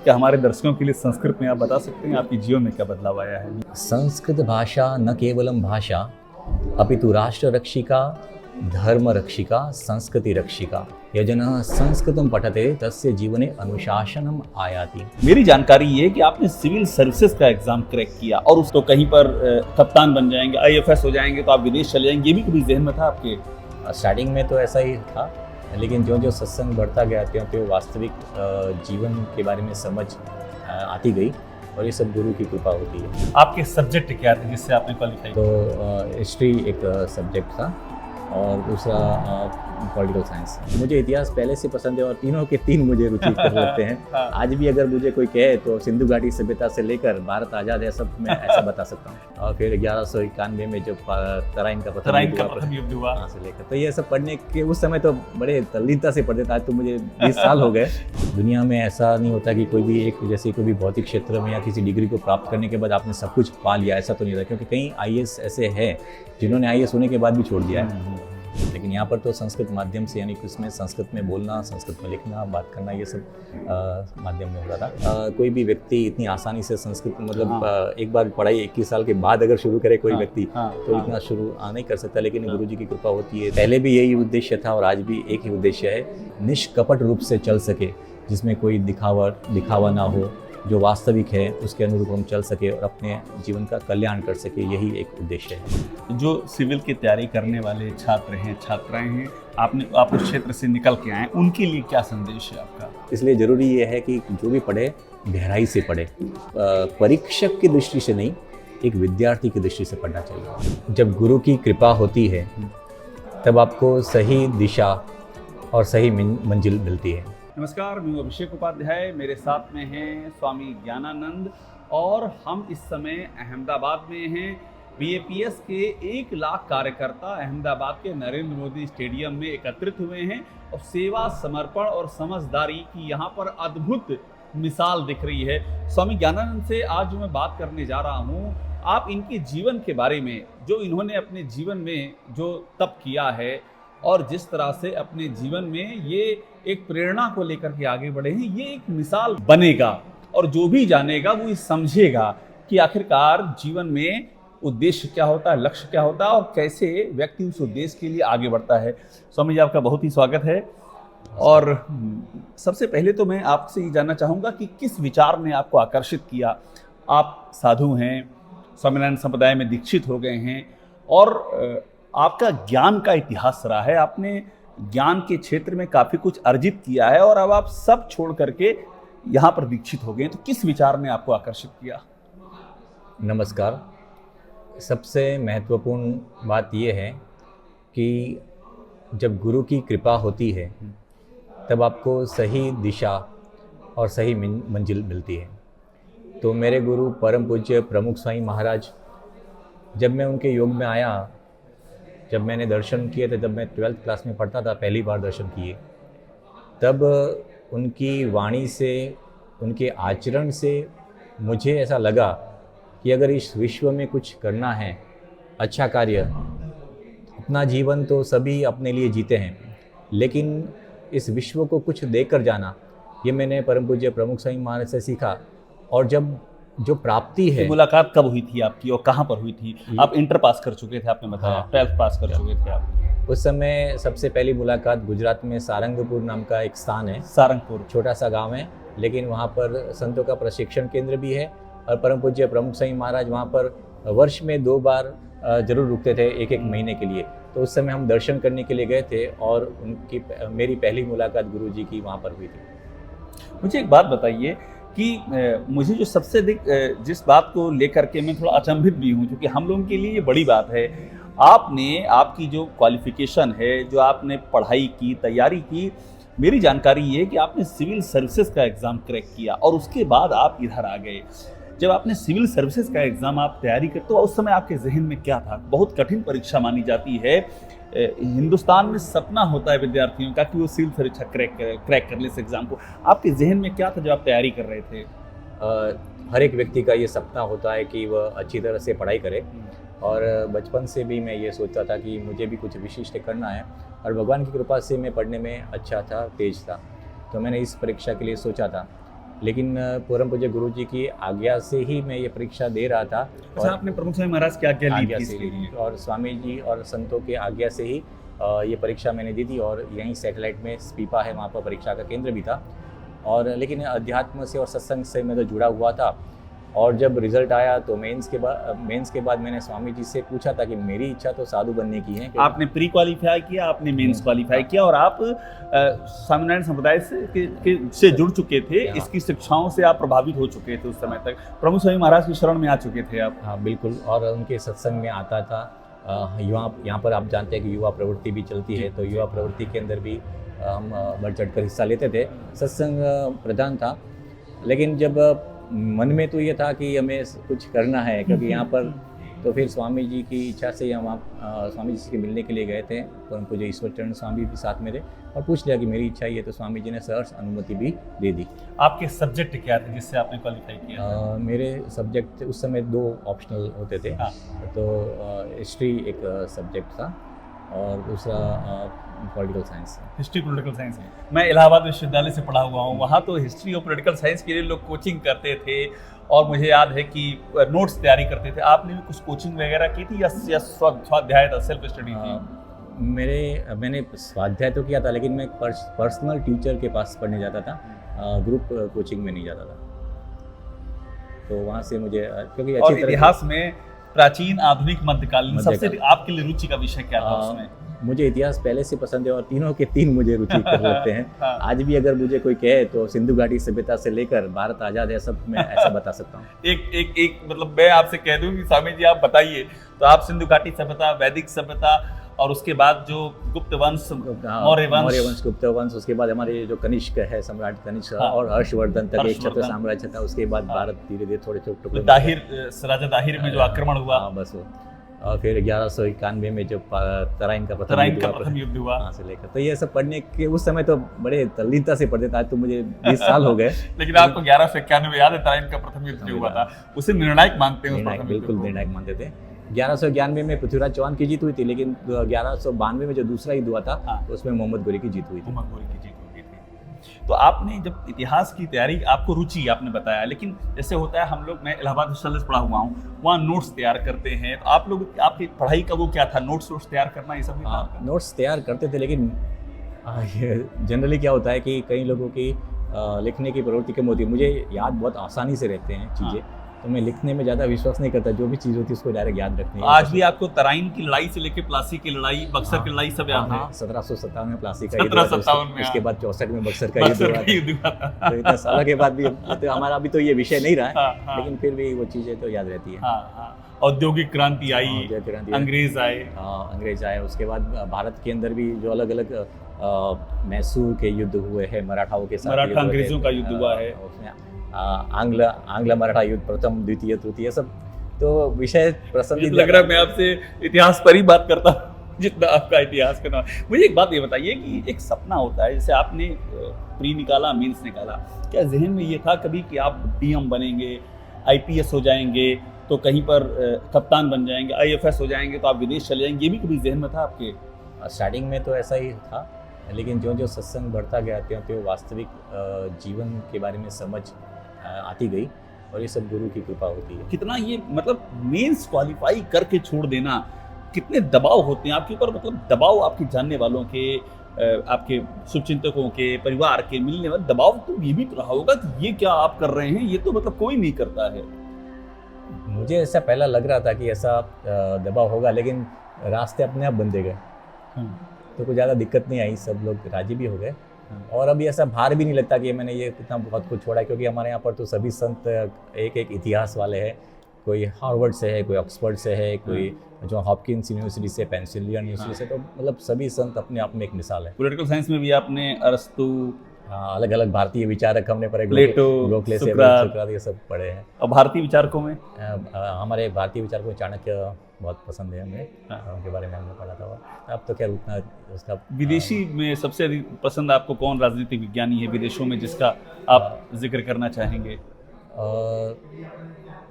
क्या हमारे दर्शकों के लिए संस्कृत में आप बता सकते हैं आपके जीवन में क्या बदलाव आया है? संस्कृत भाषा न केवलं भाषा अपितु राष्ट्र रक्षिका धर्म रक्षिका संस्कृति रक्षिका यजनः संस्कृतं पठते तस्य जीवने अनुशासनम आयाति। मेरी जानकारी ये है कि आपने सिविल सर्विसेज का एग्जाम क्रैक किया और उसको कहीं पर कप्तान बन जाएंगे, IAFS हो जाएंगे तो आप विदेश चले जाएंगे, ये भी कभी जहन में था आपके? स्टार्टिंग में तो ऐसा ही था, लेकिन जो जो सत्संग बढ़ता गया त्यों वास्तविक जीवन के बारे में समझ आती गई और ये सब गुरु की कृपा होती है। आपके सब्जेक्ट क्या थे जिससे आपने क्वालिफाई? तो हिस्ट्री एक सब्जेक्ट था और दूसरा पॉलिटिकल साइंस। मुझे इतिहास पहले से पसंद है और तीनों के तीन मुझे रुचिकर लगते हैं। आज भी अगर मुझे कोई कहे तो सिंधु घाटी सभ्यता से लेकर भारत आज़ाद है सब मैं ऐसा बता सकता हूँ। और फिर 1191 में जो तराइन का प्रथम युद्ध हुआ वहाँ से लेकर, तो ये सब पढ़ने के उस समय तो बड़े तल्लीनता से पढ़ते थे। आज तो मुझे 20 साल हो गए। दुनिया में ऐसा नहीं होता कि कोई भी एक जैसे कोई भी भौतिक क्षेत्र में या किसी डिग्री को प्राप्त करने के बाद आपने सब कुछ पा लिया, ऐसा तो नहीं होता। क्योंकि कई IAS ऐसे हैं जिन्होंने IAS होने के बाद भी छोड़ दिया है। लेकिन यहाँ पर तो संस्कृत माध्यम से, यानी कि उसमें संस्कृत में बोलना, संस्कृत में लिखना, बात करना, ये सब माध्यम में होता था। कोई भी व्यक्ति इतनी आसानी से संस्कृत मतलब एक बार पढ़ाई 21 साल के बाद अगर शुरू करे कोई व्यक्ति तो इतना शुरू नहीं कर सकता। लेकिन गुरु जी की कृपा होती है। पहले भी यही उद्देश्य था और आज भी एक ही उद्देश्य है, निष्कपट रूप से चल सके, जिसमें कोई दिखावा ना हो, जो वास्तविक है उसके अनुरूप हम चल सके और अपने जीवन का कल्याण कर सके, यही एक उद्देश्य है। जो सिविल की तैयारी करने वाले छात्र हैं, छात्राएं हैं, आप उस क्षेत्र से निकल के आए, उनके लिए क्या संदेश है आपका? इसलिए ज़रूरी ये है कि जो भी पढ़े गहराई से पढ़े, परीक्षक की दृष्टि से नहीं, एक विद्यार्थी की दृष्टि से पढ़ना चाहिए। जब गुरु की कृपा होती है तब आपको सही दिशा और सही मंजिल मिलती है। नमस्कार, मैं अभिषेक उपाध्याय, मेरे साथ में हैं स्वामी ज्ञानानंद और हम इस समय अहमदाबाद में हैं। BAPS के 1 लाख कार्यकर्ता अहमदाबाद के नरेंद्र मोदी स्टेडियम में एकत्रित हुए हैं और सेवा, समर्पण और समझदारी की यहाँ पर अद्भुत मिसाल दिख रही है। स्वामी ज्ञानानंद से आज जो मैं बात करने जा रहा हूँ, आप इनके जीवन के बारे में, जो इन्होंने अपने जीवन में जो तप किया है और जिस तरह से अपने जीवन में ये एक प्रेरणा को लेकर के आगे बढ़े हैं, ये एक मिसाल बनेगा और जो भी जानेगा वो ये समझेगा कि आखिरकार जीवन में उद्देश्य क्या होता है, लक्ष्य क्या होता है और कैसे व्यक्ति उस उद्देश्य के लिए आगे बढ़ता है। स्वामी जी, आपका बहुत ही स्वागत है। और सबसे पहले तो मैं आपसे ये जानना चाहूँगा कि किस विचार ने आपको आकर्षित किया? आप साधु हैं, स्वामीनारायण संप्रदाय में दीक्षित हो गए हैं और आपका ज्ञान का इतिहास रहा है, आपने ज्ञान के क्षेत्र में काफ़ी कुछ अर्जित किया है और अब आप सब छोड़ करके यहाँ पर दीक्षित हो गए, तो किस विचार ने आपको आकर्षित किया? नमस्कार। सबसे महत्वपूर्ण बात यह है कि जब गुरु की कृपा होती है तब आपको सही दिशा और सही मंजिल मिलती है। तो मेरे गुरु परम पूज्य प्रमुख स्वामी महाराज, जब मैं उनके योग में आया, जब मैंने दर्शन किए थे, तब मैं 12th क्लास में पढ़ता था, पहली बार दर्शन किए, तब उनकी वाणी से, उनके आचरण से मुझे ऐसा लगा कि अगर इस विश्व में कुछ करना है, अच्छा कार्य, अपना जीवन तो सभी अपने लिए जीते हैं, लेकिन इस विश्व को कुछ देकर जाना, ये मैंने परम पूज्य प्रमुख स्वामी महाराज से सीखा। और जब जो प्राप्ति है, मुलाकात कब हुई थी आपकी और कहाँ पर हुई थी? आप इंटर पास कर चुके थे, आपने बताया। 12th पास कर चुके थे आप। उस समय सबसे पहली मुलाकात गुजरात में सारंगपुर नाम का एक स्थान है। सारंगपुर छोटा सा गांव है, लेकिन वहाँ पर संतों का प्रशिक्षण केंद्र भी है और परम पूज्य प्रमुख स्वामी महाराज वहाँ पर वर्ष में 2 बार जरूर रुकते थे, 1-1 महीने के लिए। तो उस समय हम दर्शन करने के लिए गए थे और मेरी पहली मुलाकात गुरु जी की वहाँ पर हुई थी। मुझे एक बात बताइए कि मुझे जो सबसे अधिक जिस बात को लेकर के मैं थोड़ा अचंभित भी हूँ, क्योंकि हम लोगों के लिए ये बड़ी बात है, आपकी जो क्वालिफिकेशन है, जो आपने पढ़ाई की, तैयारी की, मेरी जानकारी ये है कि आपने सिविल सर्विसेज का एग्ज़ाम क्रैक किया और उसके बाद आप इधर आ गए। जब आपने सिविल सर्विसेज का एग्ज़ाम आप तैयारी करते हो, उस समय आपके जहन में क्या था? बहुत कठिन परीक्षा मानी जाती है, हिंदुस्तान में सपना होता है विद्यार्थियों का कि वो सिविल परीक्षा क्रैक कर ले इस एग्ज़ाम को। आपके जहन में क्या था जब आप तैयारी कर रहे थे? हर एक व्यक्ति का ये सपना होता है कि वह अच्छी तरह से पढ़ाई करे और बचपन से भी मैं ये सोचता था कि मुझे भी कुछ विशिष्ट करना है और भगवान की कृपा से मैं पढ़ने में अच्छा था, तेज था। तो मैंने इस परीक्षा के लिए सोचा था लेकिन परम पूज्य गुरु जी की आज्ञा से ही मैं ये परीक्षा दे रहा था। अच्छा, आपने प्रमुख स्वामी महाराज की आज्ञा ली आज्ञा थी से इसके ली लिए? और स्वामी जी और संतों की आज्ञा से ही ये परीक्षा मैंने दी थी। और यहीं सैटेलाइट में स्पीपा है, वहाँ पर परीक्षा का केंद्र भी था। और लेकिन अध्यात्म से और सत्संग से मैं तो जुड़ा हुआ था। और जब रिजल्ट आया तो मेंस के बाद मैंने स्वामी जी से पूछा था कि मेरी इच्छा तो साधु बनने की है। आपने प्री क्वालिफाई किया, आपने मेंस क्वालिफाई किया और आप स्वामीनारायण संप्रदाय से जुड़ चुके थे। हाँ। इसकी शिक्षाओं से आप प्रभावित हो चुके थे उस समय तक। प्रमुख स्वामी महाराज की शरण में आ चुके थे आप? हाँ बिल्कुल। और उनके सत्संग में आता था। यहाँ पर आप जानते हैं कि युवा प्रवृत्ति भी चलती है, तो युवा प्रवृत्ति के अंदर भी हम बढ़ चढ़ कर हिस्सा लेते थे। सत्संग प्रधान था, लेकिन जब मन में तो ये था कि हमें कुछ करना है, क्योंकि यहाँ पर तो फिर स्वामी जी की इच्छा से हम स्वामी जी से मिलने के लिए गए थे। परम पूज्य ईश्वर चरण स्वामी भी साथ में थे और पूछ लिया कि मेरी इच्छा ये, तो स्वामी जी ने सहर्ष अनुमति भी दे दी। आपके सब्जेक्ट क्या थे जिससे आपने क्वालिफाई किया? मेरे सब्जेक्ट उस समय 2 ऑप्शनल होते थे। हाँ। तो हिस्ट्री एक सब्जेक्ट था और दूसरा political science. History political science. मैं इलाहाबाद विश्वविद्यालय से पढ़ा हुआ हूँ, वहाँ तो हिस्ट्री और पॉलिटिकल साइंस के लिए लोग कोचिंग करते थे और मुझे याद है कि नोट्स तैयारी करते थे। आपने भी कुछ कोचिंग वगैरह की थी या स्वाध्याय था, सेल्फ स्टडी थी? मैंने स्वाध्याय तो किया था, लेकिन मैं पर्सनल टीचर के पास पढ़ने जाता था, ग्रुप कोचिंग में नहीं जाता था। तो वहाँ से मुझे क्योंकि अच्छी तरह इतिहास में प्राचीन, आधुनिक, मध्यकालीन सबसे आपके लिए रुचि का विषय क्या था उसमें? मुझे इतिहास पहले से पसंद है और तीनों के तीन मुझे रुचिकर लगते हैं। हाँ। आज भी अगर मुझे कोई कहे तो सिंधु घाटी सभ्यता से लेकर भारत आजाद है सब मैं ऐसा बता सकता हूँ। एक मतलब मैं आपसे कह दूं कि स्वामी जी आप बताइए, तो आप सिंधु घाटी सभ्यता, वैदिक सभ्यता और उसके बाद जो गुप्त वंश, मौर्य वंश, गुप्त वंश, उसके बाद हमारे जो कनिष्क है, सम्राट कनिष्क और हर्षवर्धन तक एक छत्र साम्राज्य था। उसके बाद भारत धीरे धीरे थोड़े छोटे टुकड़े, राजा दाहिर में जो आक्रमण हुआ, बस वो, और फिर 1191 में जो तराइन का प्रथम युद्ध हुआ वहाँ से लेकर, तो ये सब पढ़ने के उस समय तो बड़े तल्लीनता से पढ़ते थे। आज तो मुझे 20 साल हो गए। लेकिन आपको 1191 याद है तराइन का प्रथम युद्ध जो हुआ था, उसे निर्णायक मानते हैं? बिल्कुल निर्णायक मानते थे। 1191 में पृथ्वीराज चौहान की जीत हुई थी, लेकिन 1192 में जो दूसरा युद्ध हुआ था उसमें मोहम्मद गोरी की जीत हुई थी। तो आपने जब इतिहास की तैयारी, आपको रुचि आपने बताया, लेकिन जैसे होता है हम लोग, मैं इलाहाबाद विश्वविद्यालय से पढ़ा हुआ हूँ, वहाँ नोट्स तैयार करते हैं, तो आप लोग, आपकी पढ़ाई का वो क्या था, नोट्स तैयार करना, ये सब? नोट्स तैयार करते थे, लेकिन जनरली क्या होता है कि कई लोगों की लिखने की प्रवृत्ति कम होती है। मुझे याद बहुत आसानी से रहते हैं चीज़ें, तो मैं लिखने में ज़्यादा विश्वास नहीं करता। जो भी चीज़ होती है उसको डायरेक्ट याद रखनी है। आज भी आपको तराइन की लड़ाई से लेकर प्लासी की लड़ाई, बक्सर की लड़ाई सब याद है? 1757 में प्लासी का, 1757 में, उसके बाद 64 में बक्सर का युद्ध हुआ था। तो इतने सालों के बाद भी तो हमारा अभी तो ये विषय नहीं रहा है, लेकिन फिर भी वो चीज़ें तो याद रहती है। औद्योगिक क्रांति आई, अंग्रेज आए, उसके बाद भारत के अंदर भी जो अलग अलग मैसूर के युद्ध हुए हैं, मराठाओं के साथ, मराठा अंग्रेजों का युद्ध हुआ है, उसमें आंग्ल मराठा युद्ध, प्रथम, द्वितीय, तृतीय, सब तो विषय पसंदीदा। लग रहा है मैं आपसे इतिहास पर ही बात करता हूँ जितना आपका इतिहास का। मुझे एक बात ये बताइए कि एक सपना होता है, जैसे आपने प्री निकाला, मीन्स निकाला, क्या जहन में ये था कभी कि आप डीएम बनेंगे, आईपीएस हो जाएंगे, तो कहीं पर कप्तान बन जाएंगे, आईएफएस हो जाएंगे, तो आप विदेश चले जाएंगे, ये भी कभी जहन में था आपके? स्टार्टिंग में तो ऐसा ही था, लेकिन जो जो सत्संग बढ़ता गया तो वास्तविक जीवन के बारे में समझ आती गई, और ये सब गुरु की कृपा होती है। कितना ये मतलब मेंस क्वालिफाई करके छोड़ देना, कितने दबाव होते हैं आपके ऊपर, मतलब दबाव आपके जानने वालों के, आपके शुभचिंतकों के, परिवार के, मिलने वाले दबाव, तो ये भी तो रहा होगा कि ये क्या आप कर रहे हैं, ये तो मतलब कोई नहीं करता है। मुझे ऐसा पहला लग रहा था कि ऐसा दबाव होगा, लेकिन रास्ते अपने आप बंदे गए, तो कोई ज़्यादा दिक्कत नहीं आई, सब लोग राजी भी हो गए। और अभी ऐसा भार भी नहीं लगता कि मैंने ये इतना बहुत कुछ छोड़ा है, क्योंकि हमारे यहाँ पर तो सभी संत एक एक इतिहास वाले हैं। कोई हार्वर्ड से है, कोई ऑक्सफोर्ड से है, कोई जो हॉपकिंस यूनिवर्सिटी से, पेंसिल्वेनिया यूनिवर्सिटी से, तो मतलब सभी संत अपने आप में एक मिसाल है। पॉलिटिकल साइंस में भी आपने अरस्तु, अलग अलग भारतीय विचारक हमने पढ़े, प्लेटो, सुकरात, ये सब पढ़े हैं। और भारतीय विचारकों में हमारे भारतीय विचारकों में चाणक्य बहुत पसंद है हमें, उनके बारे में हमने पढ़ा था। अब तो क्या उतना उसका। विदेशी में सबसे अधिक पसंद आपको कौन राजनीतिक विज्ञानी है विदेशों में जिसका आप जिक्र करना चाहेंगे?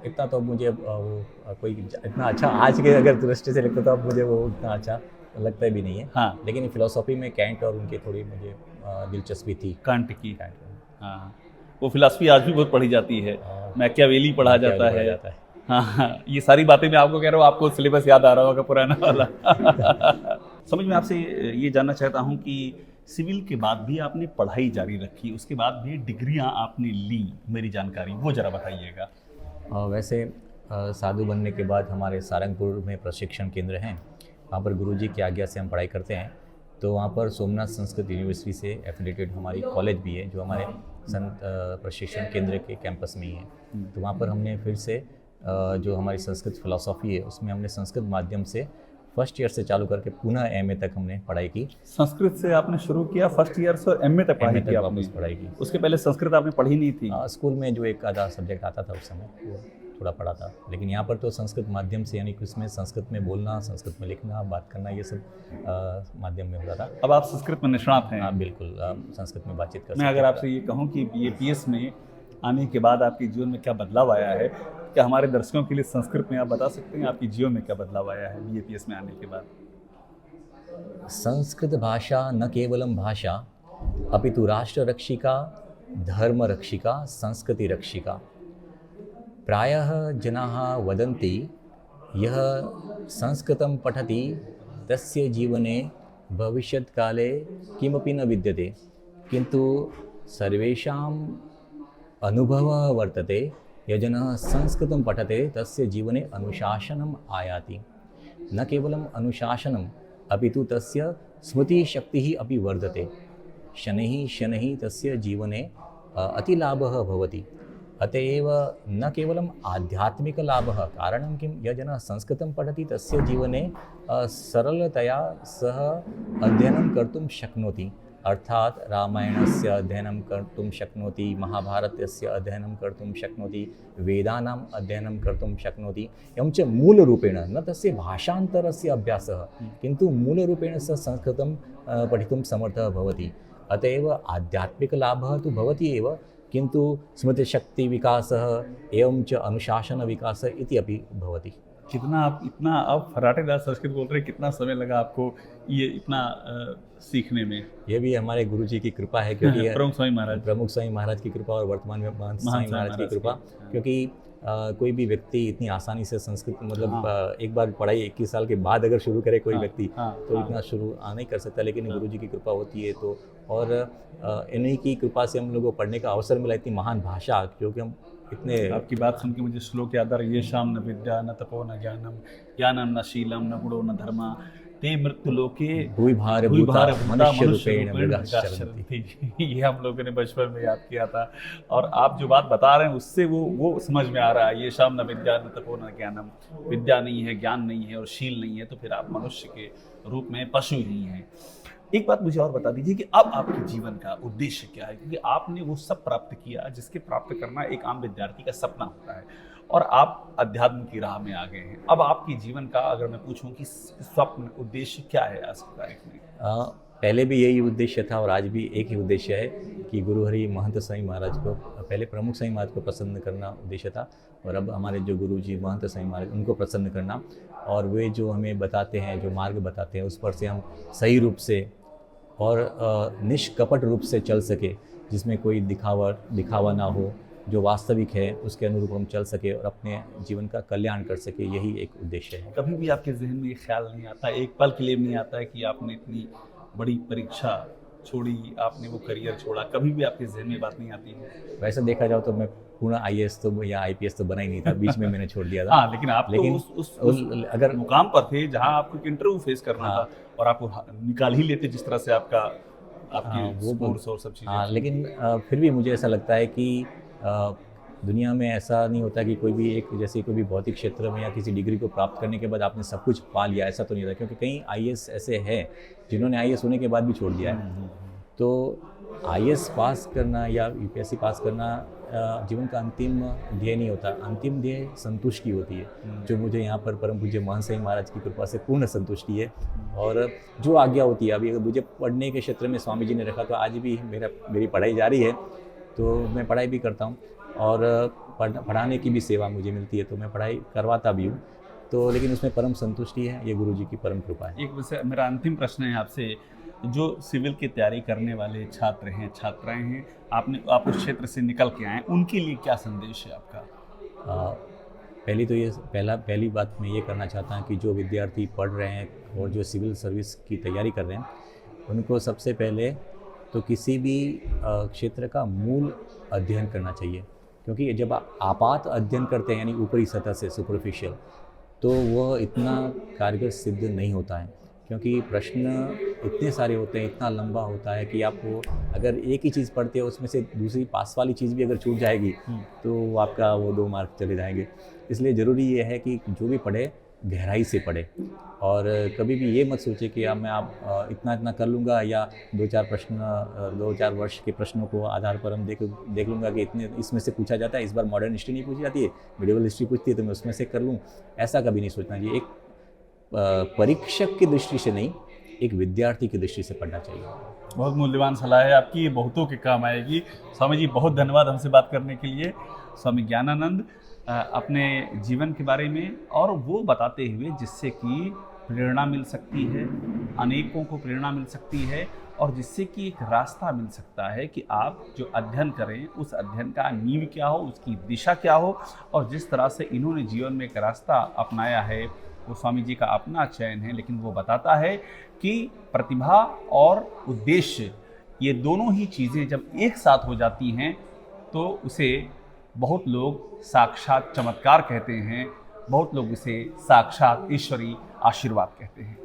इतना तो मुझे कोई इतना अच्छा आज के अगर दृष्टि से लगता, तो अब मुझे वो इतना अच्छा लगता भी नहीं है। हाँ, लेकिन फिलोसॉफी में कैंट और उनकी थोड़ी मुझे दिलचस्पी थी, कांट की। हाँ, वो फिलॉसफी आज भी बहुत पढ़ी जाती है, मैकियावेली पढ़ा जाता है। हाँ हाँ, ये सारी बातें मैं आपको कह रहा हूँ, आपको सिलेबस याद आ रहा होगा पुराना वाला। समझ में आपसे ये जानना चाहता हूँ कि सिविल के बाद भी आपने पढ़ाई जारी रखी, उसके बाद भी डिग्रियाँ आपने ली, मेरी जानकारी वो ज़रा बताइएगा। वैसे साधु बनने के बाद हमारे सारंगपुर में प्रशिक्षण केंद्र हैं, वहाँ पर गुरुजी की आज्ञा से हम पढ़ाई करते हैं। तो वहाँ पर सोमनाथ संस्कृत यूनिवर्सिटी से एफिलिएटेड हमारी कॉलेज भी है, जो हमारे संत प्रशिक्षण केंद्र के कैंपस में ही है। तो वहाँ पर हमने फिर से जो हमारी संस्कृत फिलॉसफी है उसमें हमने संस्कृत माध्यम से फर्स्ट ईयर से चालू करके पुनः एमए तक हमने पढ़ाई की। संस्कृत से आपने शुरू किया फर्स्ट ईयर से, और एमए तक पढ़ाई की आपने? पढ़ाई की। उसके पहले संस्कृत आपने पढ़ी नहीं थी? स्कूल में जो एक आधा सब्जेक्ट आता था उस समय वो थोड़ा पढ़ा था, लेकिन यहाँ पर तो संस्कृत माध्यम से, यानी कि उसमें संस्कृत में बोलना, संस्कृत में लिखना, बात करना, ये सब माध्यम में होता था। अब आप संस्कृत में निष्णात हैं? हाँ बिल्कुल, संस्कृत में बातचीत कर सकते मैं अगर आपसे ये कहूँ कि बीएपीएस में आने के बाद आपके जीवन में क्या बदलाव आया है, क्या हमारे दर्शकों के लिए संस्कृत में आप बता सकते हैं आपके जीवन में क्या बदलाव आया है बीएपीएस में आने के बाद? संस्कृत भाषा न केवलं भाषा अपितु राष्ट्र रक्षिका, धर्म रक्षिका, संस्कृति रक्षिका। प्रायः जनाः वदन्ति यः संस्कृतं पठति तस्य जीवने भविष्यत्काले किमपि न विद्यते, किन्तु सर्वेषाम् अनुभवः वर्तते यः जनः संस्कृतं पठते तस्य जीवने अनुशासनम् आयाति। न केवलम् अनुशासनम् अपितु तस्य स्मृतिशक्तिः अपि वर्धते। शनैः शनैः तस्य जीवने अतिलाभः भवति। अतः एव न केवलम् आध्यात्मिकलाभः, कारणं किं, यः जनः संस्कृतं पठति तस्य जीवने सरलतया सः अध्ययनं कर्तुं शक्नोति। अर्थात् रामायणस्य अध्ययनं कर्तुं शक्नोति, महाभारतस्य अध्ययनं कर्तुं शक्नोति, वेदानाम् अध्ययनं कर्तुं शक्नोति। एवं च मूलरूपेण, न तस्य भाषान्तरस्य अभ्यासः, किन्तु मूलरूपेण सः संस्कृतं पठितुं समर्थः भवति। अतः एव आध्यात्मिकलाभः तु भवति एव, किन्तु स्मृतिशक्तिविकासः एवं च अनुशासनविकासः इति अपि भवति। कितना आप इतना आप फराटेदार संस्कृत बोल रहे हैं, कितना समय लगा आपको ये इतना सीखने में? ये भी हमारे गुरुजी की कृपा है, क्योंकि प्रमुख स्वामी महाराज की कृपा और वर्तमान में महंत स्वामी महाराज की कृपा, क्योंकि कोई भी व्यक्ति इतनी आसानी से संस्कृत मतलब एक बार पढ़ाई 21 साल के बाद अगर शुरू करे कोई व्यक्ति तो इतना शुरू नहीं कर सकता, लेकिन गुरुजी की कृपा होती है। तो और इन्हीं की कृपा से हम लोगों को पढ़ने का अवसर मिला, इतनी महान भाषा, क्योंकि हम इतने। आपकी बात सुन के मुझे श्लोक याद आ रहा है, ये शाम न विद्या न तपो न ज्ञानम, ज्ञानम न शीलम न गुणो न धर्मा, ते मृत्युलोके भूय भार भूता मनुष्य रूपेण मृगाः शरन्ति। ये हम लोगों ने बचपन में याद किया था, और आप जो बात बता रहे हैं उससे वो समझ में आ रहा है। ये शाम न विद्या न तपो न ज्ञानम, विद्या नहीं है, ज्ञान नहीं है और शील नहीं है, तो फिर आप मनुष्य के रूप में पशु ही हैं। एक बात मुझे और बता दीजिए कि अब आपके जीवन का उद्देश्य क्या है, क्योंकि आपने वो सब प्राप्त किया जिसके प्राप्त करना एक आम विद्यार्थी का सपना होता है, और आप अध्यात्म की राह में आ गए हैं। अब आपके जीवन का अगर मैं पूछूं कि स्वप्न उद्देश्य क्या है आज की तारीख में? पहले भी यही उद्देश्य था और आज भी एक ही उद्देश्य है कि गुरु हरि महंत स्वामी महाराज को, पहले प्रमुख स्वामी महाराज को प्रसन्न करना उद्देश्य था, और अब हमारे जो गुरु जी महंत स्वामी महाराज उनको प्रसन्न करना, और वे जो हमें बताते हैं, जो मार्ग बताते हैं, उस पर से हम सही रूप से और निष्कपट रूप से चल सके, जिसमें कोई दिखावा ना हो, जो वास्तविक है उसके अनुरूप हम चल सके और अपने जीवन का कल्याण कर सके, यही एक उद्देश्य है। कभी भी आपके जहन में ये ख्याल नहीं आता, एक पल के लिए नहीं आता है कि आपने इतनी बड़ी परीक्षा छोड़ी, आपने वो करियर छोड़ा, कभी भी आपके जहन में बात नहीं आती है? वैसे देखा जाओ तो मैं पूर्ण आईएएस तो या आईपीएस तो बना ही नहीं था, बीच में मैंने छोड़ दिया था। हाँ, लेकिन आप तो उस अगर मुकाम पर थे जहाँ आपको इंटरव्यू फेस करना था, और आपको निकाल ही लेते जिस तरह से आपकी स्कोर्स और सब चीज़ें। हाँ, लेकिन फिर भी मुझे ऐसा लगता है कि दुनिया में ऐसा नहीं होता कि कोई भी एक, जैसे कोई भी भौतिक क्षेत्र में या किसी डिग्री को प्राप्त करने के बाद आपने सब कुछ पा लिया, ऐसा तो नहीं होता, क्योंकि कई आईएएस ऐसे हैं जिन्होंने आईएएस होने के बाद भी छोड़ दिया है। तो आईएएस पास करना या यूपीएससी पास करना जीवन का अंतिम ध्येय नहीं होता, अंतिम ध्येय संतुष्टि होती है, जो मुझे यहाँ पर परम पूज्य महंत स्वामी महाराज की कृपा से पूर्ण संतुष्टि है। और जो आज्ञा होती है, अभी अगर मुझे पढ़ने के क्षेत्र में स्वामी जी ने रखा, तो आज भी मेरी पढ़ाई जारी है, तो मैं पढ़ाई भी करता हूँ, और पढ़ाने की भी सेवा मुझे मिलती है, तो मैं पढ़ाई करवाता भी हूँ। तो लेकिन उसमें परम संतुष्टि है, ये गुरु जी की परम कृपा है। एक वैसे मेरा अंतिम प्रश्न है आपसे, जो सिविल की तैयारी करने वाले छात्र हैं, छात्राएं हैं, आप उस क्षेत्र से निकल के आए, उनके लिए क्या संदेश है आपका? पहली बात मैं ये करना चाहता हूँ कि जो विद्यार्थी पढ़ रहे हैं और जो सिविल सर्विस की तैयारी कर रहे हैं, उनको सबसे पहले तो किसी भी क्षेत्र का मूल अध्ययन करना चाहिए, क्योंकि जब आप आपात अध्ययन करते हैं यानी ऊपरी सतह से सुपरफिशियल, तो वह इतना कारगर सिद्ध नहीं होता है, क्योंकि प्रश्न इतने सारे होते हैं, इतना लंबा होता है कि आपको अगर एक ही चीज़ पढ़ते हो उसमें से दूसरी पास वाली चीज़ भी अगर छूट जाएगी तो आपका वो 2 मार्क चले जाएंगे। इसलिए ज़रूरी ये है कि जो भी पढ़े गहराई से पढ़े, और कभी भी ये मत सोचे कि अब मैं इतना कर लूँगा या 2-4 वर्ष के प्रश्नों को आधार पर हम देख लूँगा कि इतने इसमें से पूछा जाता है, इस बार मॉडर्न हिस्ट्री नहीं पूछी जाती है, मिडिवल हिस्ट्री पूछती है तो मैं उसमें से कर लूँ। ऐसा कभी नहीं सोचना चाहिए। एक परीक्षक की दृष्टि से नहीं, एक विद्यार्थी की दृष्टि से पढ़ना चाहिए। बहुत मूल्यवान सलाह है आपकी, ये बहुतों के काम आएगी। स्वामी जी बहुत धन्यवाद हमसे बात करने के लिए। स्वामी ज्ञानानंद अपने जीवन के बारे में और वो बताते हुए जिससे कि प्रेरणा मिल सकती है, अनेकों को प्रेरणा मिल सकती है, और जिससे कि एक रास्ता मिल सकता है कि आप जो अध्ययन करें उस अध्ययन का नींव क्या हो, उसकी दिशा क्या हो, और जिस तरह से इन्होंने जीवन में एक रास्ता अपनाया है वो स्वामी जी का अपना चयन है, लेकिन वो बताता है कि प्रतिभा और उद्देश्य ये दोनों ही चीज़ें जब एक साथ हो जाती हैं तो उसे बहुत लोग साक्षात चमत्कार कहते हैं, बहुत लोग इसे साक्षात ईश्वरी आशीर्वाद कहते हैं।